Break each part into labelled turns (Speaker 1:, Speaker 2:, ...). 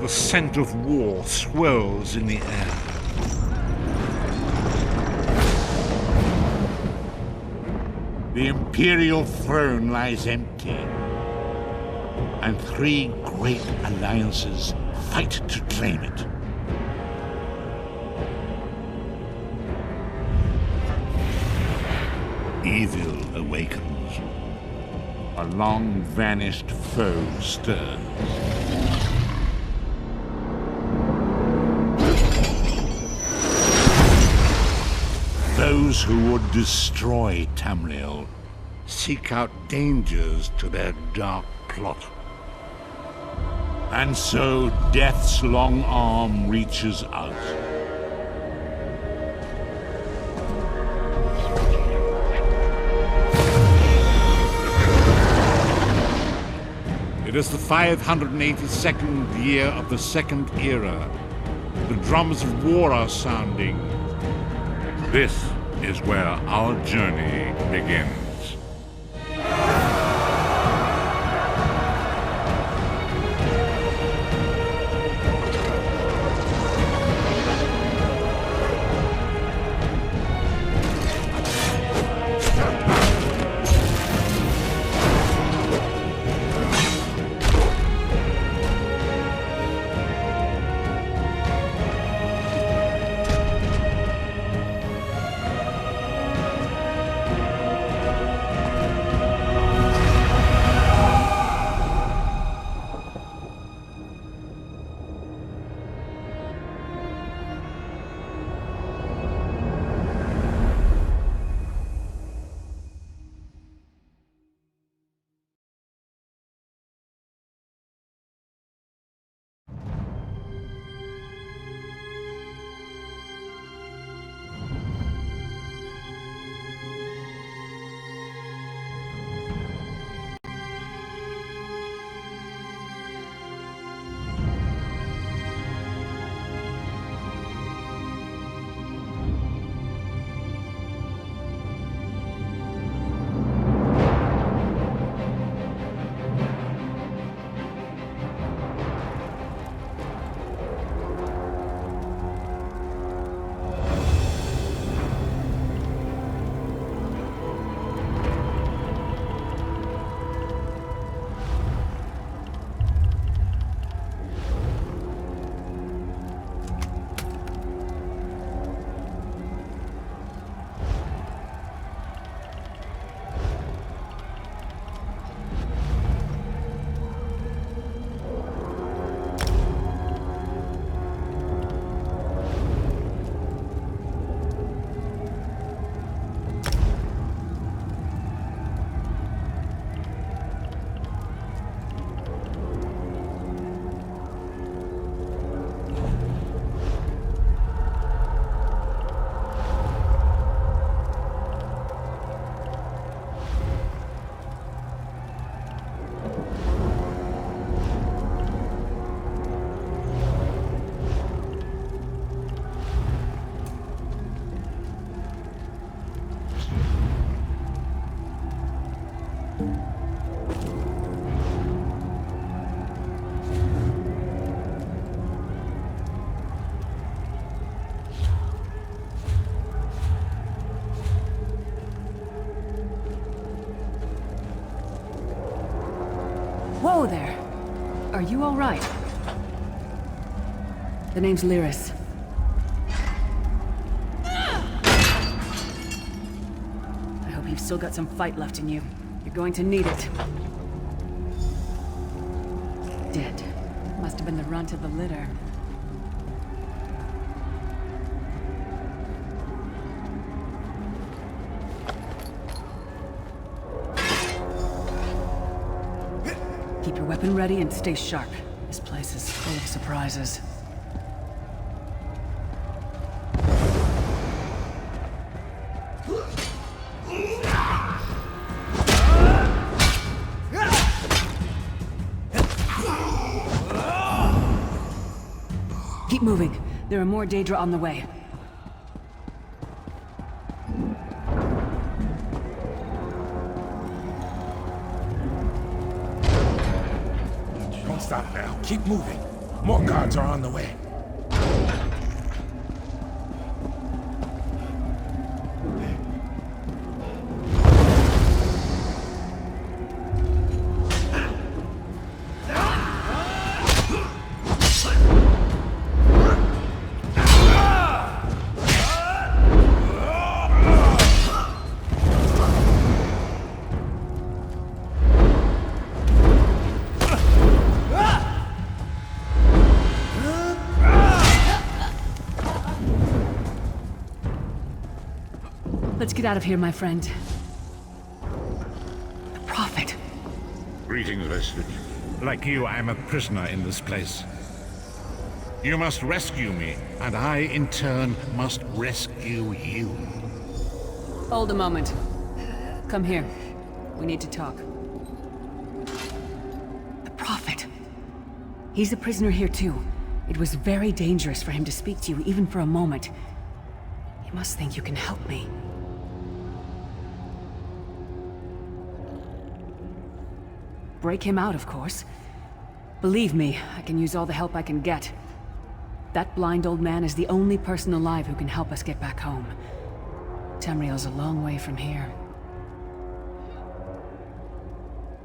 Speaker 1: The scent of war swirls in the air. The Imperial throne lies empty, and three great alliances fight to claim it. Evil awakens. A long-vanished foe stirs. Those who would destroy Tamriel seek out dangers to their dark plot. And so Death's long arm reaches out. It is the 582nd year of the Second Era. The drums of war are sounding. This is where our journey begins.
Speaker 2: Whoa there! Are you all right? The name's Lyris. I hope you've still got some fight left in you. You're going to need it. Dead. Must have been the runt of the litter. Keep your weapon ready and stay sharp. This place is full of surprises. Keep moving. There are more Daedra on the way.
Speaker 3: Don't stop now. Keep moving. More guards are on the way.
Speaker 2: Let's get out of here, my friend. The Prophet.
Speaker 1: Greetings, Vestige. Like you, I'm a prisoner in this place. You must rescue me, and I, in turn, must rescue you.
Speaker 2: Hold a moment. Come here. We need to talk. The Prophet. He's a prisoner here, too. It was very dangerous for him to speak to you, even for a moment. You must think you can help me. Break him out, of course. Believe me, I can use all the help I can get. That blind old man is the only person alive who can help us get back home. Tamriel's a long way from here.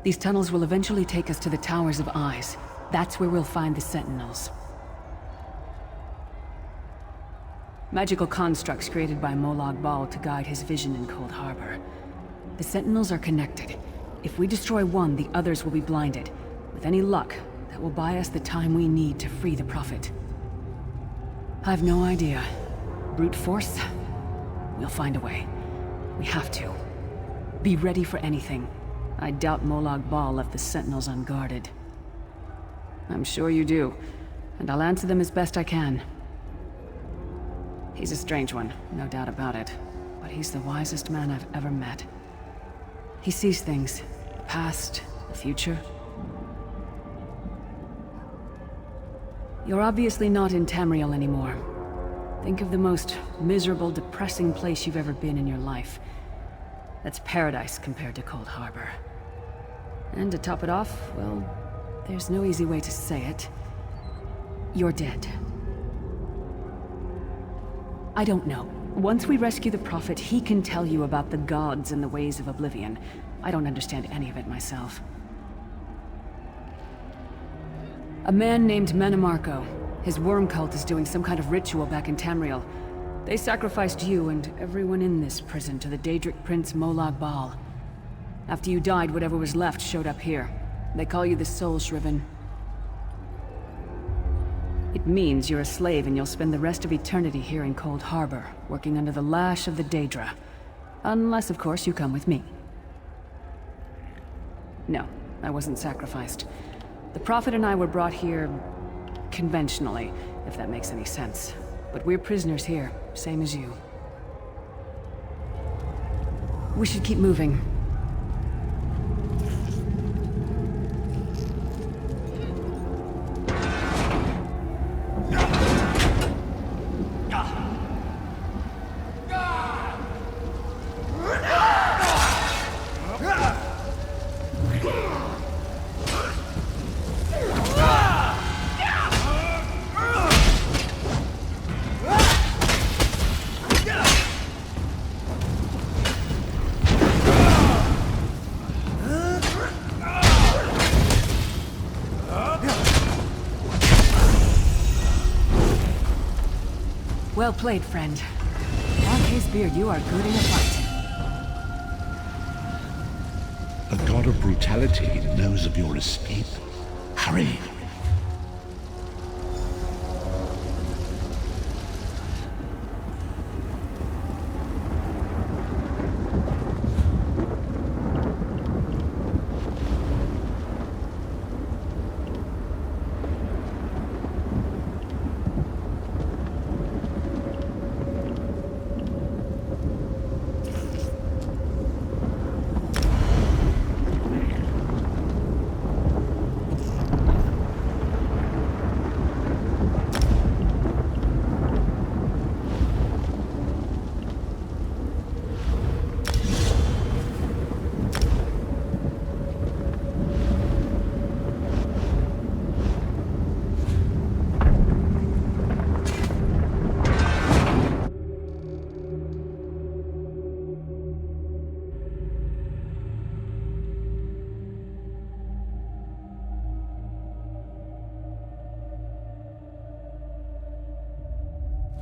Speaker 2: These tunnels will eventually take us to the Towers of Eyes. That's where we'll find the Sentinels. Magical constructs created by Molag Bal to guide his vision in Cold Harbor. The Sentinels are connected. If we destroy one, the others will be blinded. With any luck, that will buy us the time we need to free the Prophet. I've no idea. Brute force? We'll find a way. We have to. Be ready for anything. I doubt Molag Bal left the Sentinels unguarded. I'm sure you do, and I'll answer them as best I can. He's a strange one, no doubt about it, but he's the wisest man I've ever met. He sees things, the past, the future. You're obviously not in Tamriel anymore. Think of the most miserable, depressing place you've ever been in your life. That's paradise compared to Cold Harbor. And to top it off, well, there's no easy way to say it. You're dead. I don't know. Once we rescue the Prophet, he can tell you about the gods and the ways of Oblivion. I don't understand any of it myself. A man named Manamarco. His worm cult is doing some kind of ritual back in Tamriel. They sacrificed you and everyone in this prison to the Daedric Prince Molag Bal. After you died, whatever was left showed up here. They call you the Soul Shriven. It means you're a slave and you'll spend the rest of eternity here in Cold Harbor, working under the lash of the Daedra. Unless, of course, you come with me. No, I wasn't sacrificed. The Prophet and I were brought here conventionally, if that makes any sense. But we're prisoners here, same as you. We should keep moving. Well played, friend. Marquez Beard, you are good in a fight.
Speaker 1: A god of brutality knows of your escape. Hurry.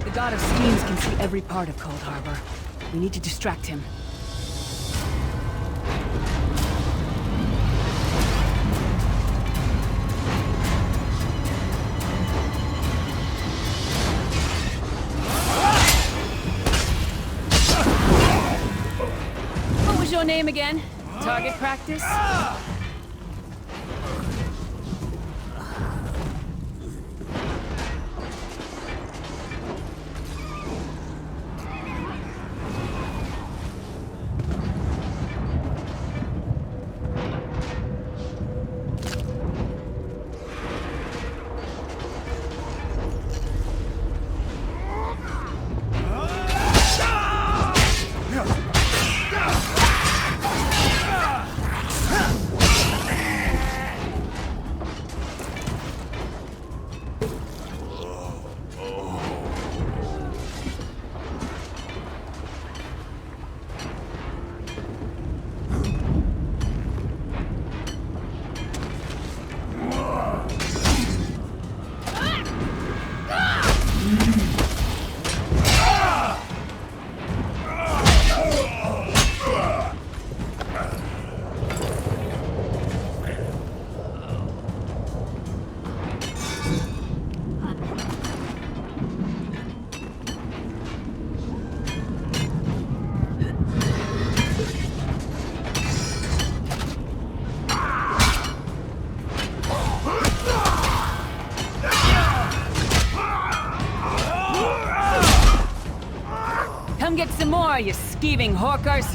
Speaker 2: The god of schemes can see every part of Cold Harbor. We need to distract him. What was your name again? Target practice? Come get some more, you skeeving hawkers!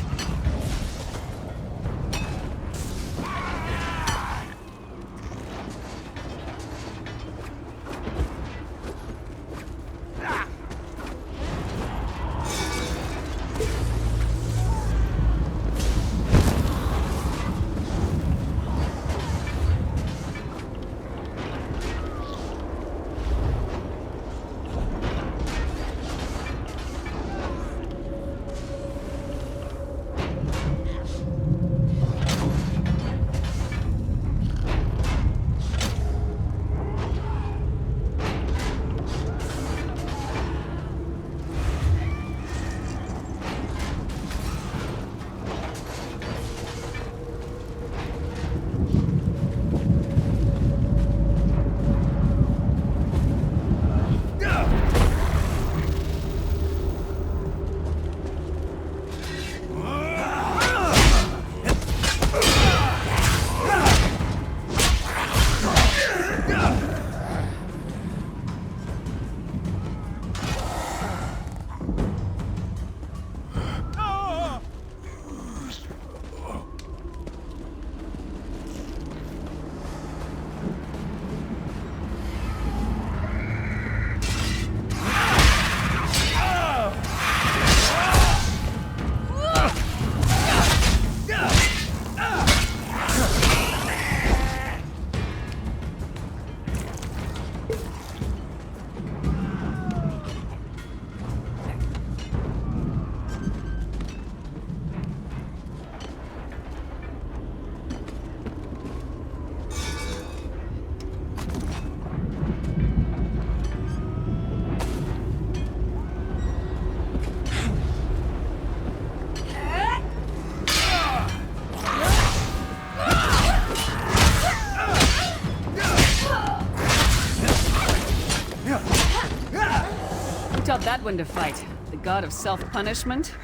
Speaker 2: Taught that one to fight. The god of self-punishment?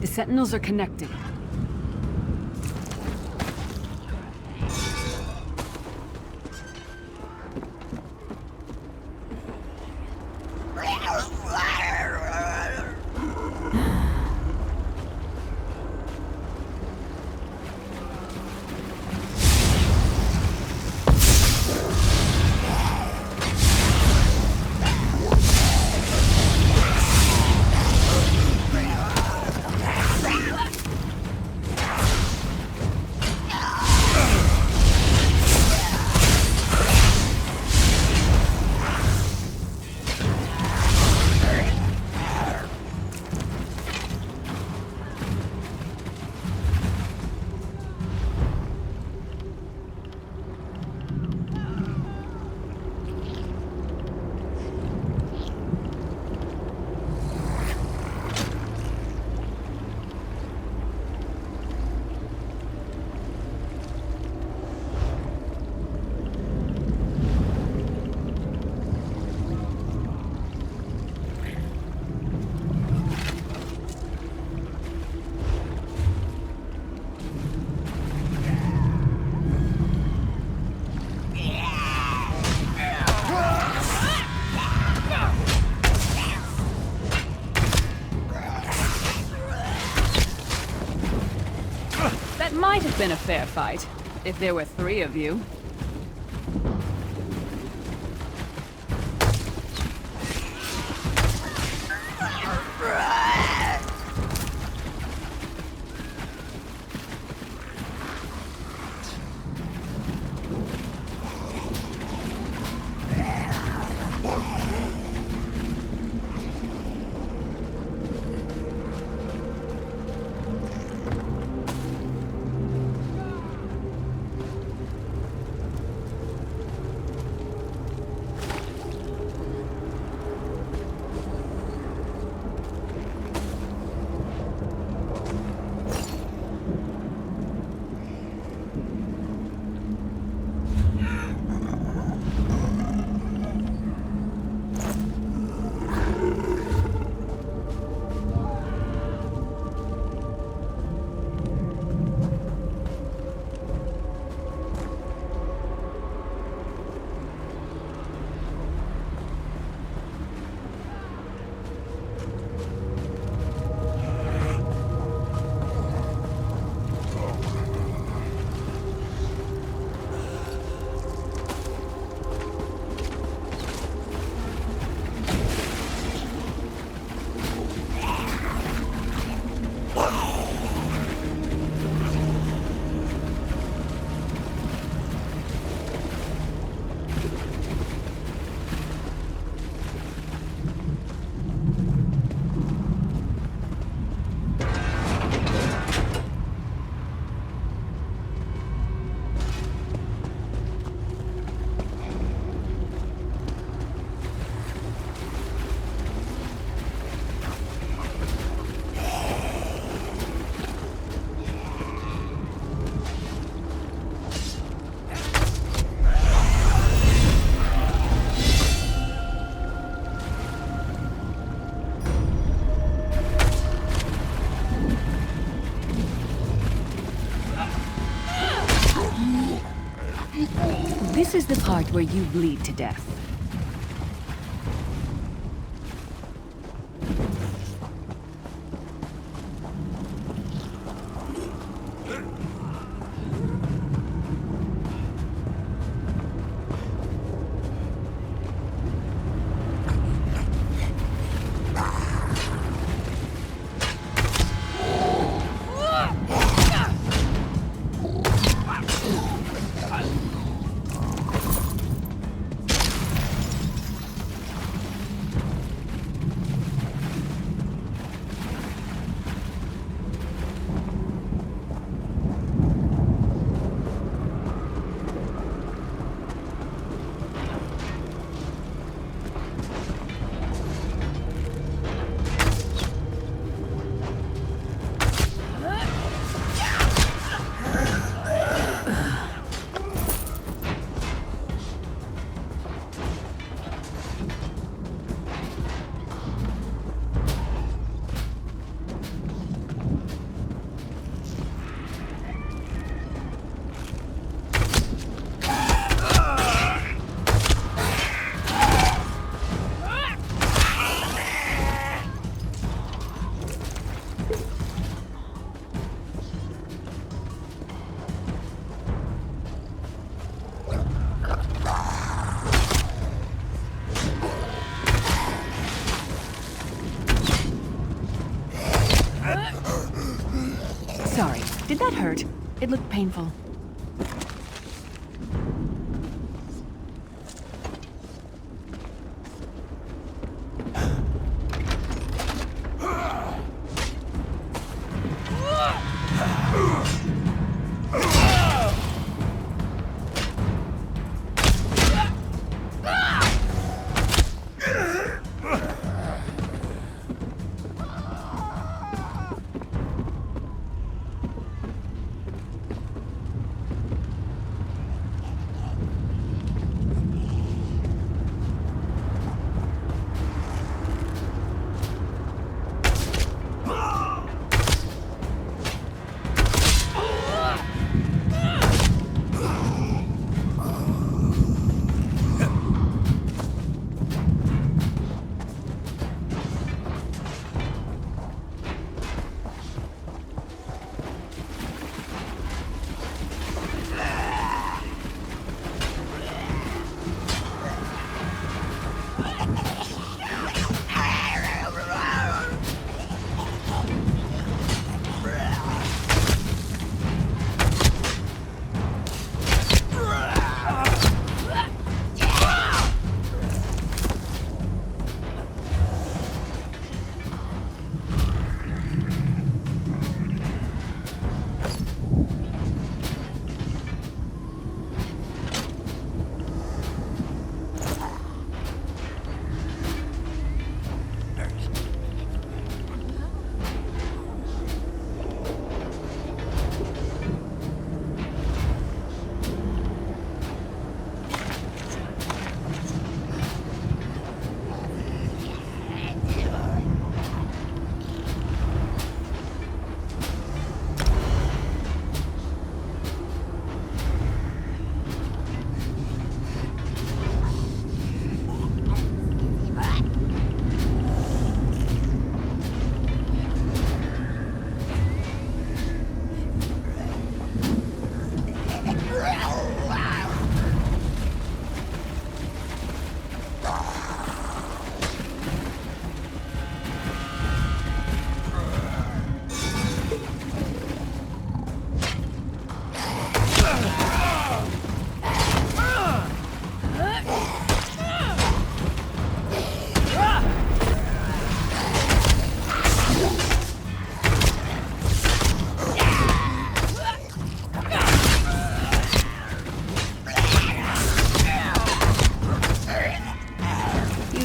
Speaker 2: The Sentinels are connected. Might have been a fair fight, if there were 3 of you. This is the part where you bleed to death. Sorry, did that hurt? It looked painful.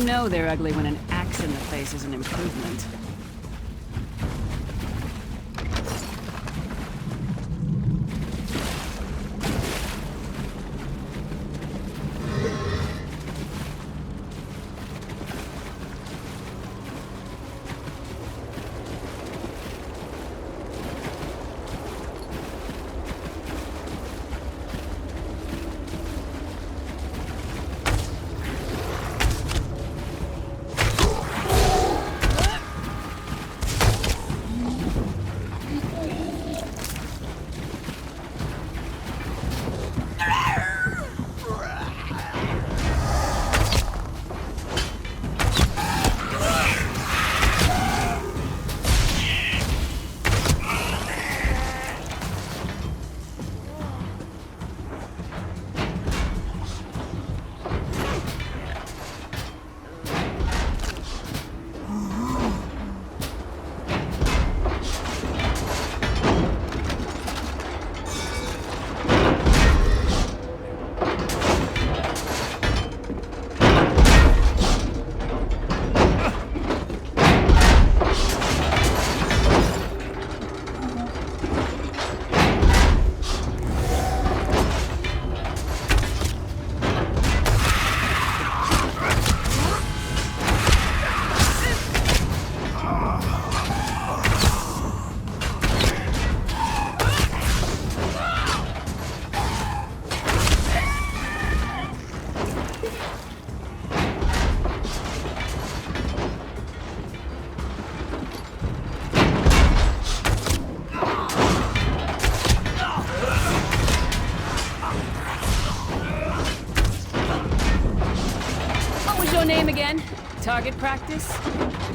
Speaker 2: know they're ugly when an axe in the face is an improvement. target practice?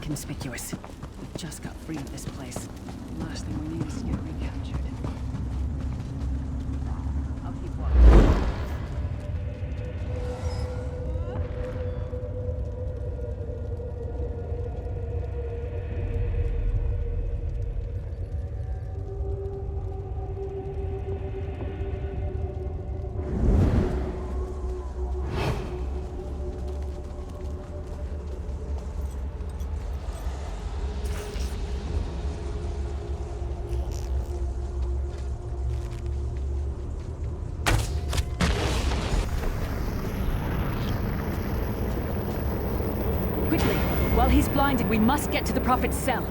Speaker 2: inconspicuous. We just got free of this place. The last thing we need is to get recaptured. I'll keep watching. Quickly! While he's blinded, we must get to the Prophet's cell.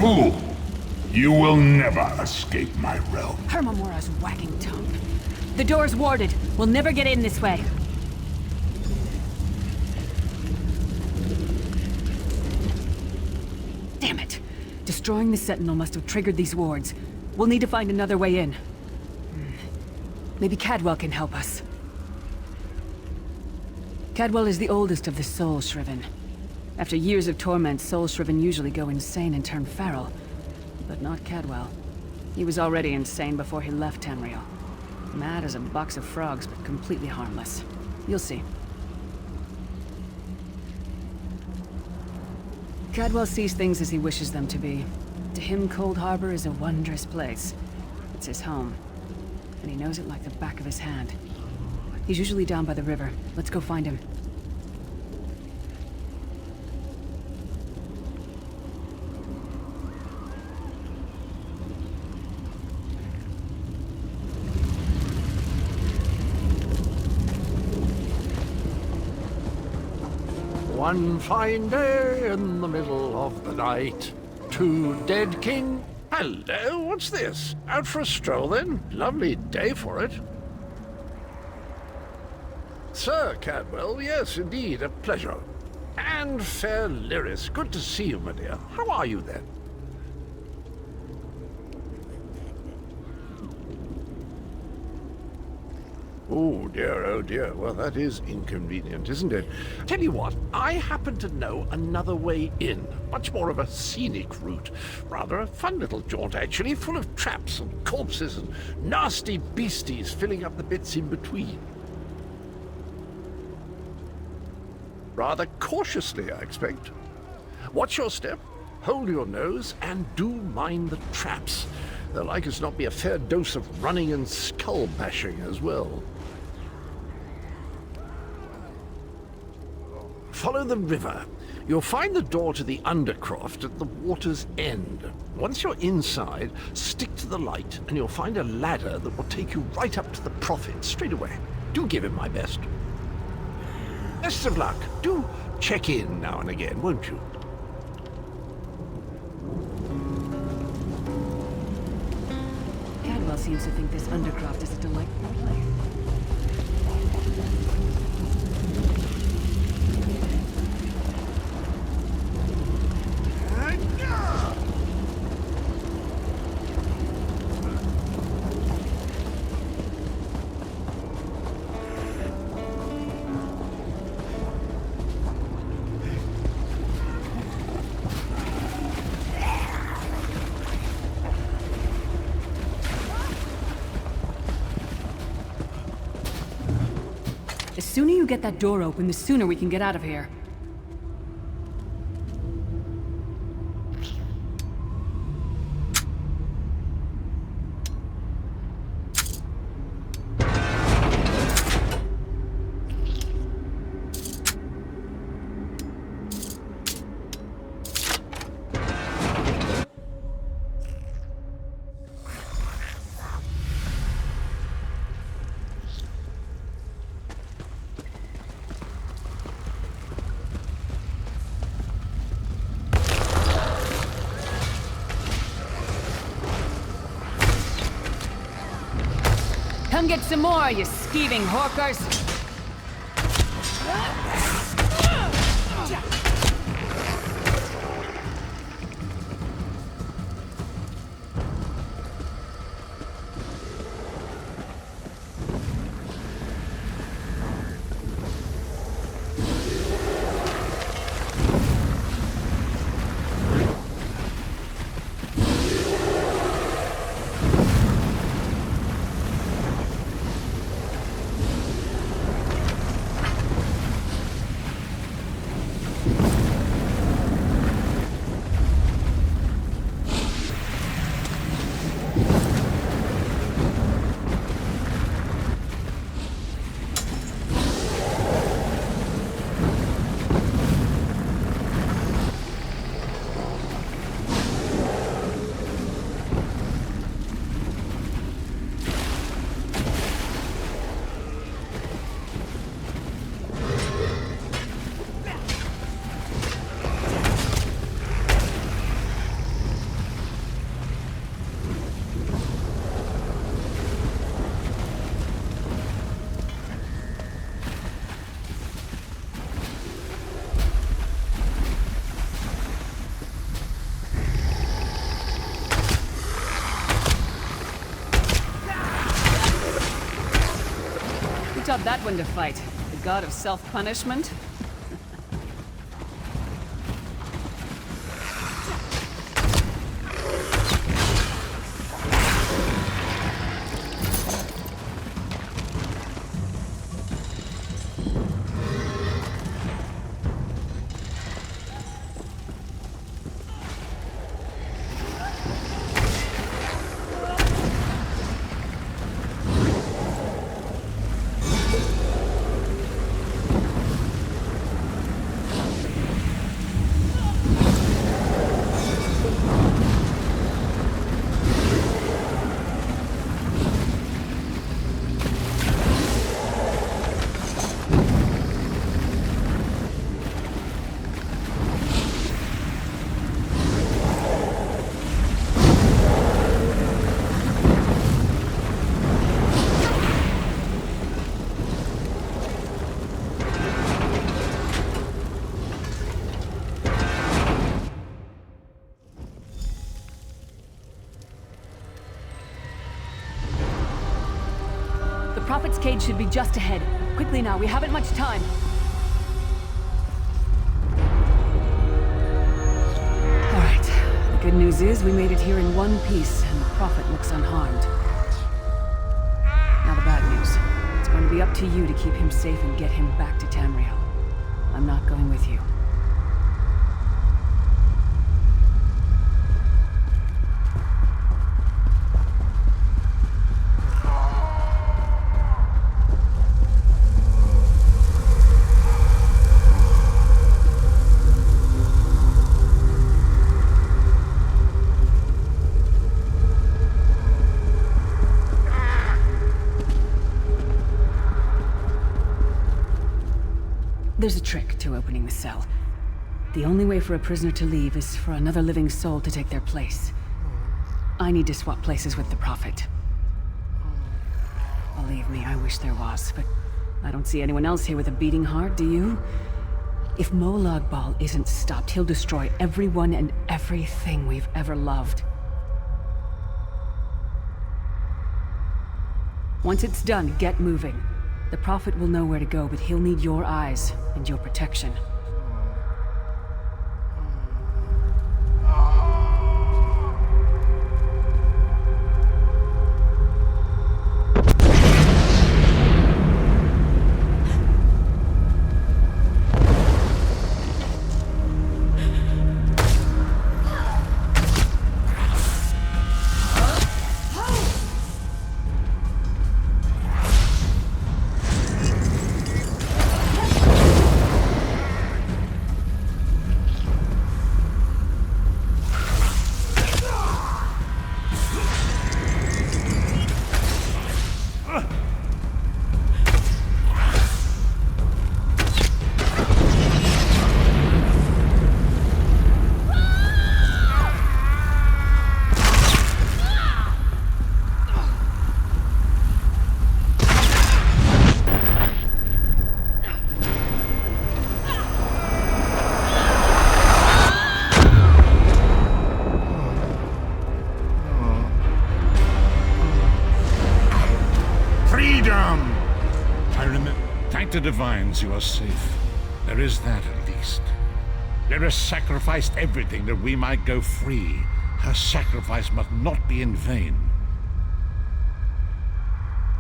Speaker 3: Fool! You will never escape my realm.
Speaker 2: Hermamora's wagging tongue. The door's warded. We'll never get in this way. Damn it! Destroying the Sentinel must have triggered these wards. We'll need to find another way in. Maybe Cadwell can help us. Cadwell is the oldest of the Soul Shriven. After years of torment, Soul Shriven usually go insane and turn feral. But not Cadwell. He was already insane before he left Tamriel. Mad as a box of frogs, but completely harmless. You'll see. Cadwell sees things as he wishes them to be. To him, Cold Harbor is a wondrous place. It's his home. And he knows it like the back of his hand. He's usually down by the river. Let's go find him.
Speaker 4: One fine day in the middle of the night, two dead king... Hello, what's this? Out for a stroll then? Lovely day for it. Sir Cadwell, yes, indeed, a pleasure. And fair Lyris, good to see you, my dear. How are you then? Oh dear, well that is inconvenient, isn't it? Tell you what, I happen to know another way in. Much more of a scenic route. Rather a fun little jaunt, actually, full of traps and corpses and nasty beasties filling up the bits in between. Rather cautiously, I expect. Watch your step, hold your nose, and do mind the traps. There'll like as not be a fair dose of running and skull bashing as well. Follow the river. You'll find the door to the Undercroft at the water's end. Once you're inside, stick to the light, and you'll find a ladder that will take you right up to the Prophet straight away. Do give him my best. Best of luck. Do check in now and again, won't you?
Speaker 2: Cadwell seems to think this Undercroft is a delightful place. The sooner you get that door open, the sooner we can get out of here. Come get some more, you skeeving hawkers! taught that one to fight? The god of self-punishment? The Prophet's cage should be just ahead. Quickly now, we haven't much time. Alright, the good news is we made it here in one piece, and the Prophet looks unharmed. Now the bad news. It's going to be up to you to keep him safe and get him back to Tamriel. I'm not going with you. There's a trick to opening the cell. The only way for a prisoner to leave is for another living soul to take their place. I need to swap places with the Prophet. Believe me, I wish there was, but I don't see anyone else here with a beating heart, do you? If Molag Bal isn't stopped, he'll destroy everyone and everything we've ever loved. Once it's done, get moving. The Prophet will know where to go, but he'll need your eyes and your protection.
Speaker 1: The divines, you are safe. There is that at least. Lyra sacrificed everything that we might go free. Her sacrifice must not be in vain.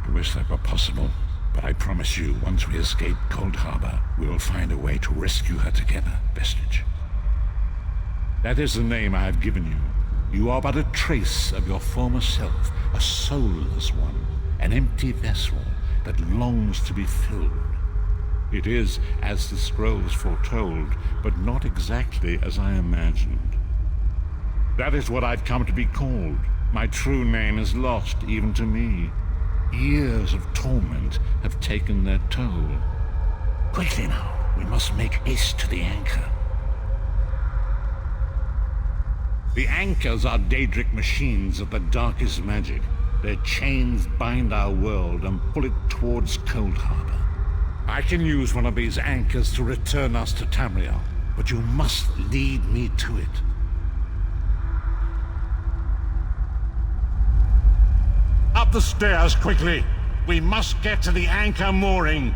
Speaker 1: I wish that were possible, but I promise you, once we escape Cold Harbor, we will find a way to rescue her together, Vestige. That is the name I have given you. You are but a trace of your former self, a soulless one, an empty vessel that longs to be filled. It is as the scrolls foretold, but not exactly as I imagined. That is what I've come to be called. My true name is lost even to me. Years of torment have taken their toll. Quickly now, we must make haste to the anchor. The anchors are Daedric machines of the darkest magic. Their chains bind our world and pull it towards Cold Harbor. I can use one of these anchors to return us to Tamriel, but you must lead me to it. Up the stairs, quickly! We must get to the anchor mooring.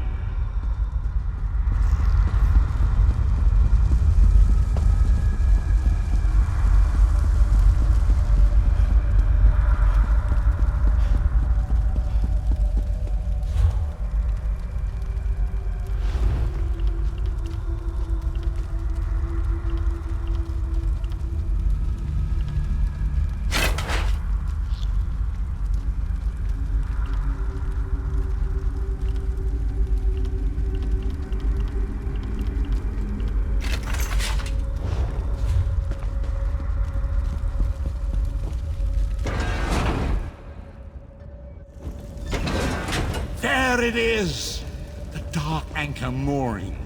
Speaker 1: There it is! The dark anchor mooring.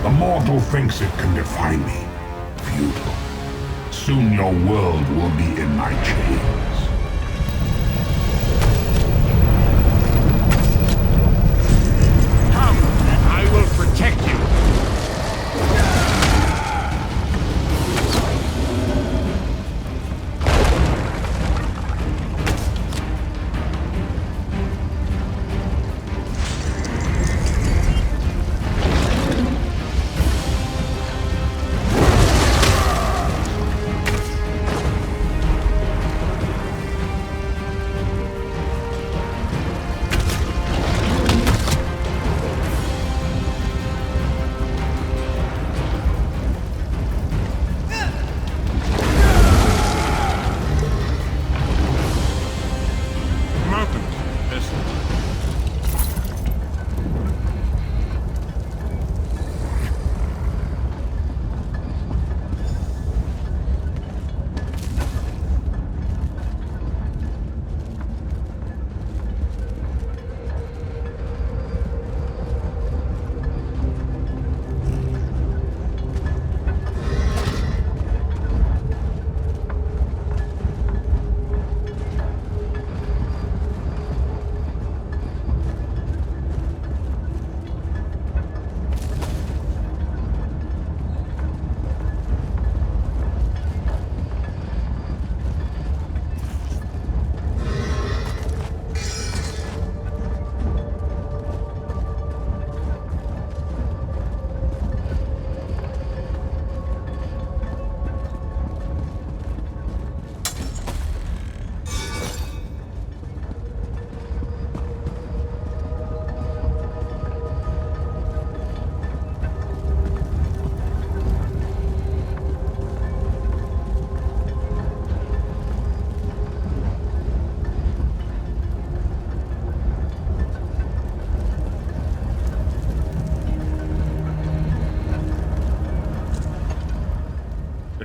Speaker 3: The mortal thinks it can defy me. Futile. Soon your world will be in my chains.
Speaker 1: Come, and I will protect you.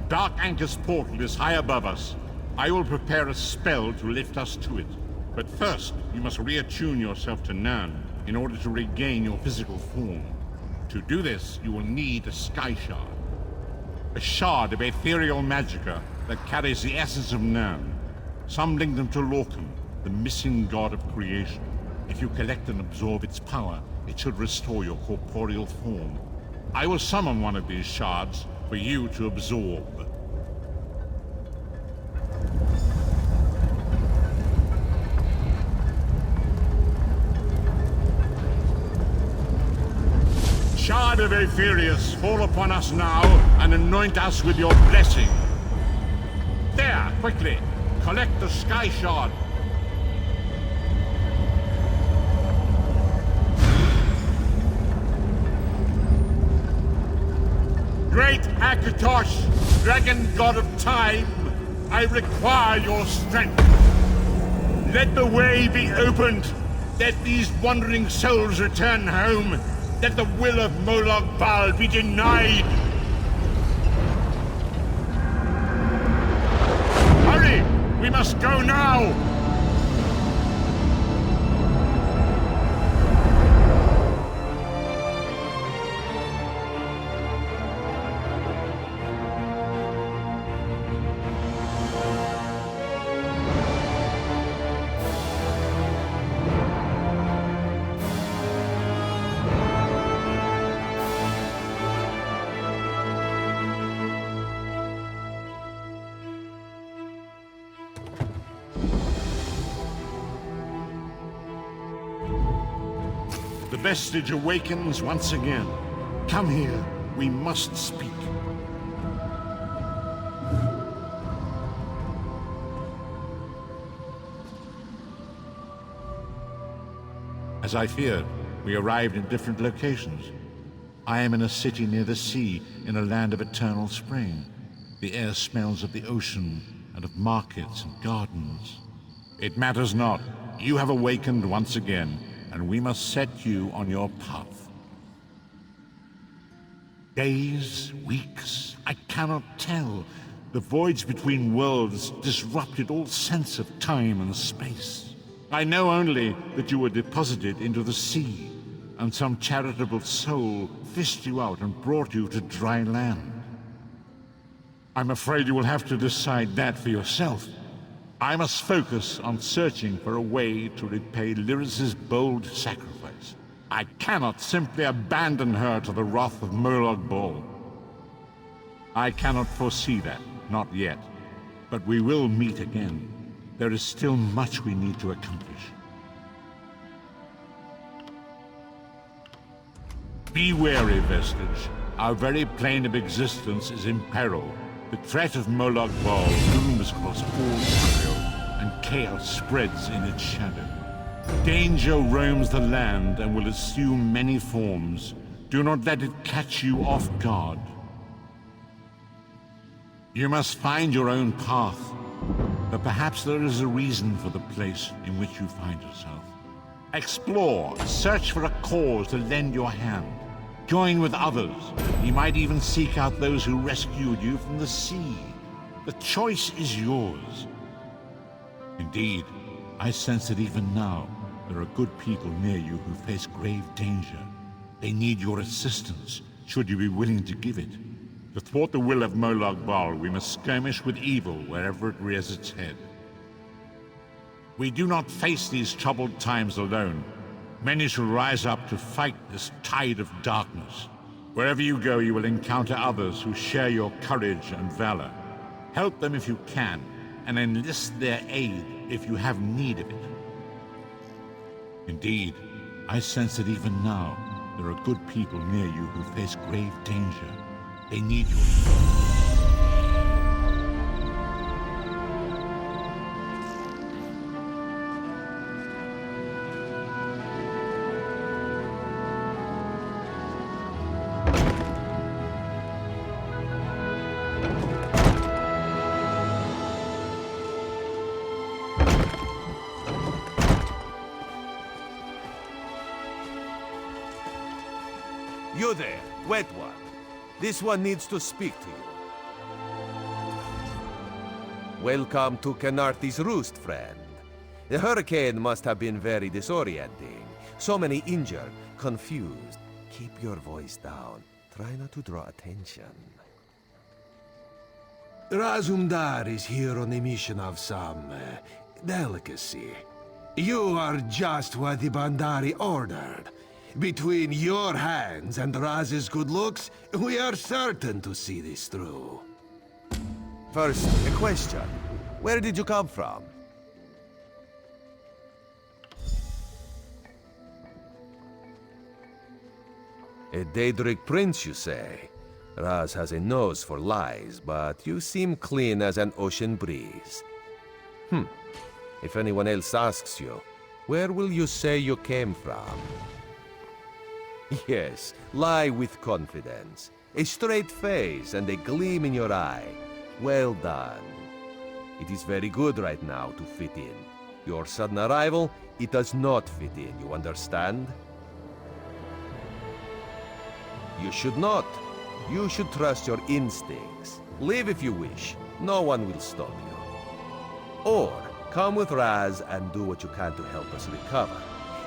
Speaker 1: Dark Anchor's portal is high above us. I will prepare a spell to lift us to it. But first, you must reattune yourself to Nern in order to regain your physical form. To do this, you will need a Sky Shard. A shard of ethereal magicka that carries the essence of Nern. Some link them to Lorcan, the missing god of creation. If you collect and absorb its power, it should restore your corporeal form. I will summon one of these shards for you to absorb. Shard of Aetherius, fall upon us now and anoint us with your blessing. There, quickly, collect the Sky Shard. Great Akatosh, dragon god of time, I require your strength. Let the way be opened. Let these wandering souls return home. Let the will of Molag Bal be denied. Hurry! We must go now! vestige awakens once again. Come here, we must speak. As I feared, we arrived in different locations. I am in a city near the sea, in a land of eternal spring. The air smells of the ocean and of markets and gardens. It matters not. You have awakened once again, and we must set you on your path. Days, weeks, I cannot tell. The voids between worlds disrupted all sense of time and space. I know only that you were deposited into the sea, and some charitable soul fished you out and brought you to dry land. I'm afraid you will have to decide that for yourself. I must focus on searching for a way to repay Lyris's bold sacrifice. I cannot simply abandon her to the wrath of Molag Bal. I cannot foresee that, not yet. But we will meet again. There is still much we need to accomplish. Be wary, Vestige. Our very plane of existence is in peril. The threat of Molag Bal looms across all Israel, and chaos spreads in its shadow. Danger roams the land and will assume many forms. Do not let it catch you off guard. You must find your own path, but perhaps there is a reason for the place in which you find yourself. Explore, search for a cause to lend your hand. Join with others. You might even seek out those who rescued you from the sea. The choice is yours. Indeed, I sense that even now, there are good people near you who face grave danger. They need your assistance, should you be willing to give it. To thwart the will of Molag Bal, we must skirmish with evil wherever it rears its head. We do not face these troubled times alone. Many shall rise up to fight this tide of darkness. Wherever you go, you will encounter others who share your courage and valor. Help them if you can, and enlist their aid if you have need of it. Indeed, I sense that even now, there are good people near you who face grave danger. They need your...
Speaker 5: You there, wet one. This one needs to speak to you. Welcome to Kenarthi's Roost, friend. The hurricane must have been very disorienting. So many injured, confused. Keep your voice down. Try not to draw attention.
Speaker 6: Razumdar is here on a mission of some delicacy. You are just what the Bandari ordered. Between your hands and Raz's good looks, we are certain to see this through.
Speaker 5: First, a question. Where did you come from? A Daedric prince, you say? Raz has a nose for lies, but you seem clean as an ocean breeze. If anyone else asks you, where will you say you came from? Yes, lie with confidence. A straight face and a gleam in your eye. Well done. It is very good right now to fit in. Your sudden arrival, it does not fit in, you understand? You should not. You should trust your instincts. Leave if you wish. No one will stop you. Or, come with Raz and do what you can to help us recover.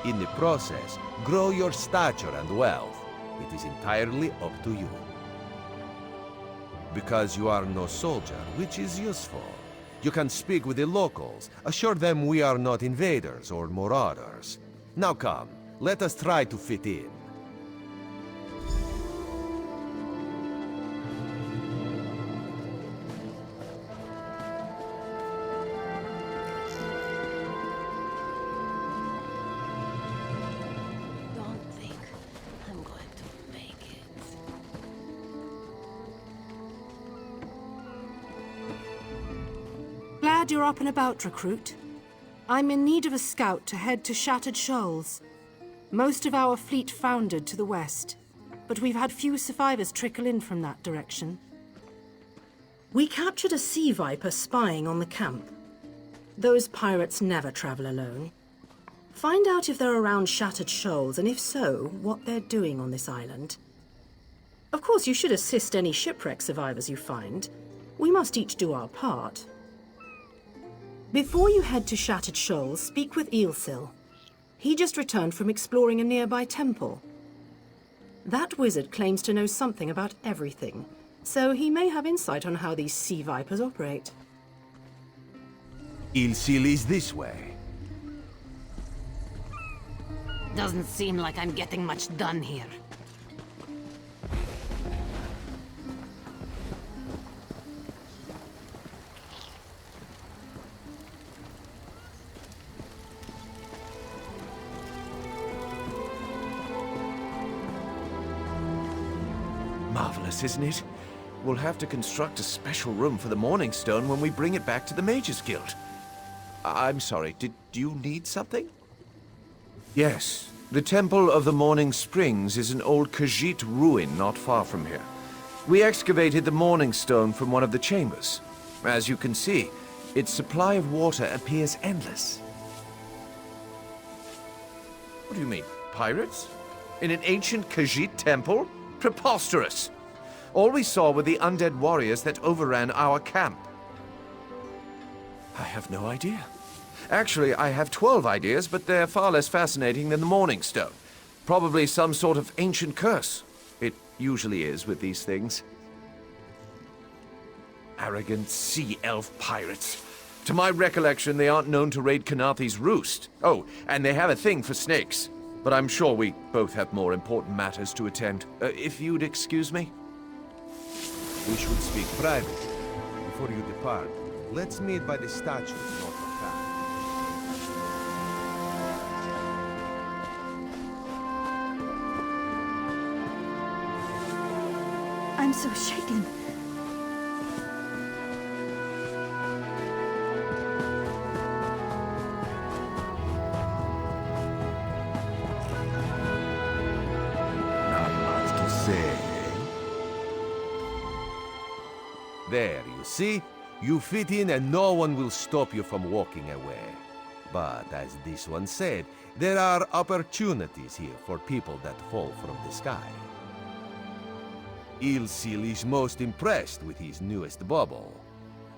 Speaker 5: In the process, grow your stature and wealth. It is entirely up to you. Because you are no soldier, which is useful. You can speak with the locals, assure them we are not invaders or marauders. Now come, let us try to fit in.
Speaker 7: Don't think glad you're up and about, recruit. I'm in need of a scout to head to Shattered Shoals. Most of our fleet foundered to the west, but we've had few survivors trickle in from that direction. We captured a sea viper spying on the camp. Those pirates never travel alone. Find out if they're around Shattered Shoals, and if so, what they're doing on this island. Of course, you should assist any shipwreck survivors you find. We must each do our part. Before you head to Shattered Shoals, speak with Eelsil. He just returned from exploring a nearby temple. That wizard claims to know something about everything, so he may have insight on how these sea vipers operate.
Speaker 6: Eelsil is this way.
Speaker 7: Doesn't seem like I'm getting much done here.
Speaker 8: Marvelous, isn't it? We'll have to construct a special room for the Morning Stone when we bring it back to the Mages Guild. I'm sorry, did you need something? Yes, the Temple of the Morning Springs is an old Khajiit ruin not far from here. We excavated the Morning Stone from one of the chambers. As you can see, its supply of water appears endless. What do you mean, pirates? In an ancient Khajiit temple? Preposterous! All we saw were the undead warriors that overran our camp. I have no idea. Actually, I have 12 ideas, but they're far less fascinating than the Morning Stone. Probably some sort of ancient curse. It usually is with these things. Arrogant sea elf pirates. To my recollection, they aren't known to raid Kanathi's roost. Oh, and they have a thing for snakes. But I'm sure we both have more important matters to attend. If you'd excuse me?
Speaker 5: We should speak privately. Before you depart, let's meet by the statue north of town.
Speaker 9: I'm so shaken.
Speaker 5: There, you see? You fit in and no one will stop you from walking away. But as this one said, there are opportunities here for people that fall from the sky. Eelsil is most impressed with his newest bauble.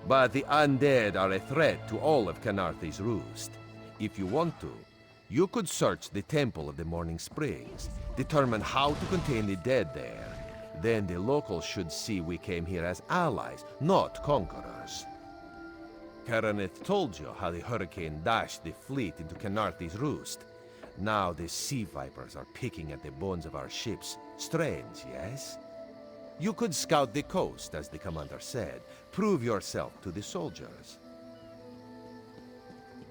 Speaker 5: But the undead are a threat to all of Kanathi's roost. If you want to, you could search the Temple of the Morning Springs, determine how to contain the dead there. Then the locals should see we came here as allies, not conquerors. Karaneth told you how the hurricane dashed the fleet into Kanathi's roost. Now the sea vipers are picking at the bones of our ships. Strange, yes? You could scout the coast, as the commander said. Prove yourself to the soldiers.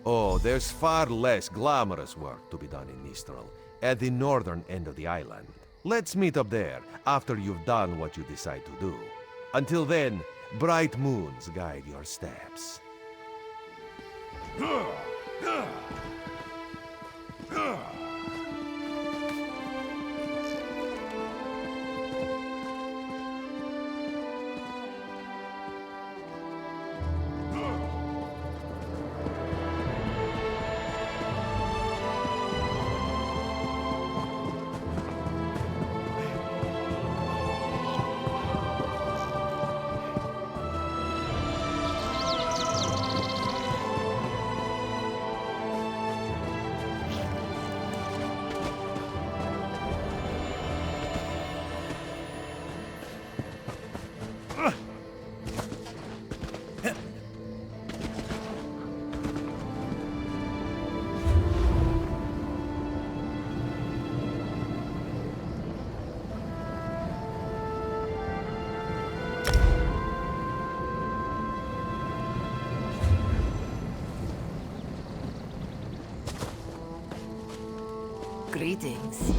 Speaker 5: Oh, there's far less glamorous work to be done in Mistral, at the northern end of the island. Let's meet up there, after you've done what you decide to do. Until then, bright moons guide your steps.
Speaker 7: Greetings.